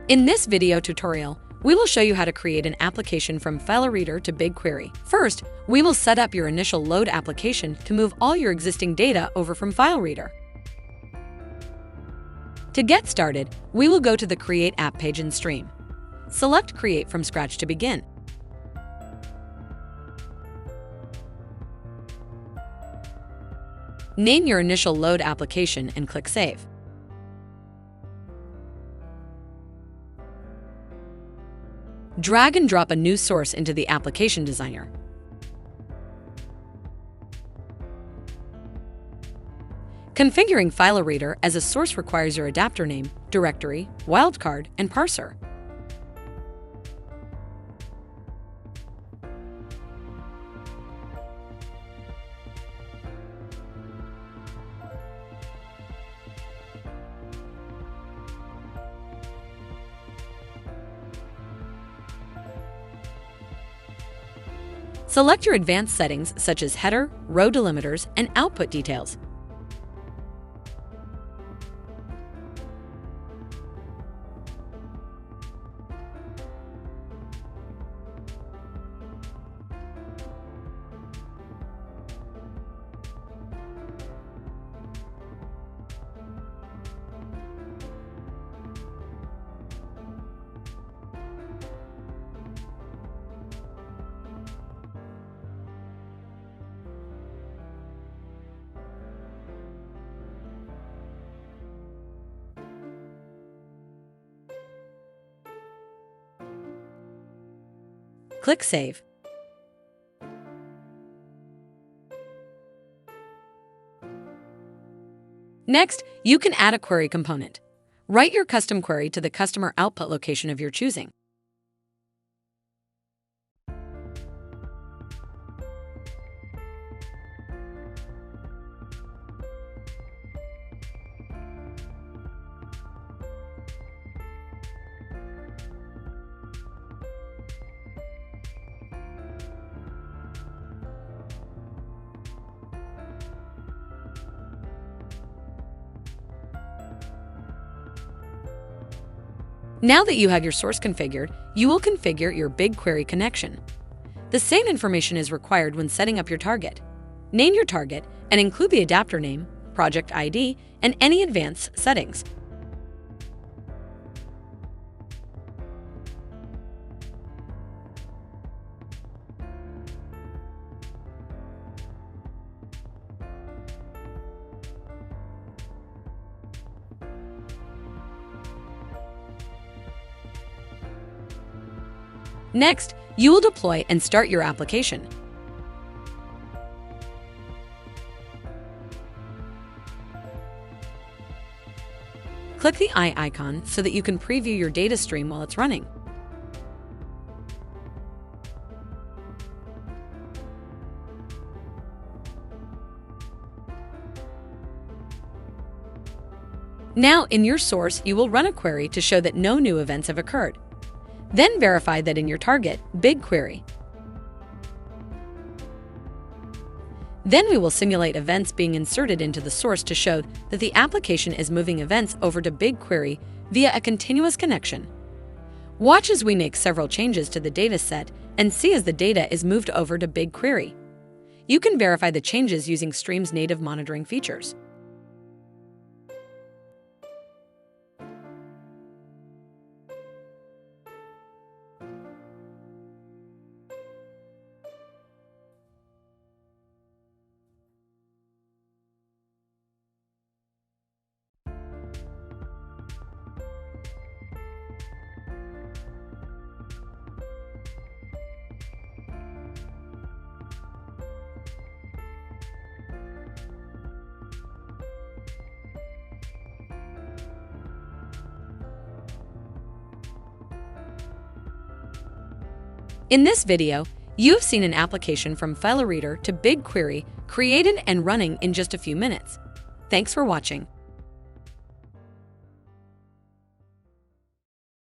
In this video tutorial, we will show you how to create an application from FileReader to BigQuery. First, we will set up your initial load application to move all your existing data over from FileReader. To get started, we will go to the Create App page in Striim. Select Create from Scratch to begin. Name your initial load application and click Save. Drag and drop a new source into the application designer. Configuring FileReader as a source requires your adapter name, directory, wildcard, and parser. Select your advanced settings such as header, row delimiters, and output details. Click Save. Next, you can add a query component. Write your custom query to the customer output location of your choosing. Now that you have your source configured, you will configure your BigQuery connection. The same information is required when setting up your target. Name your target and include the adapter name, project ID, and any advanced settings. Next, you will deploy and start your application. Click the eye icon so that you can preview your data stream while it's running. Now, in your source, you will run a query to show that no new events have occurred. Then verify that in your target, BigQuery. Then we will simulate events being inserted into the source to show that the application is moving events over to BigQuery via a continuous connection. Watch as we make several changes to the data set and see as the data is moved over to BigQuery. You can verify the changes using Striim's native monitoring features. In this video, you've seen an application from FileReader to BigQuery created and running in just a few minutes. Thanks for watching.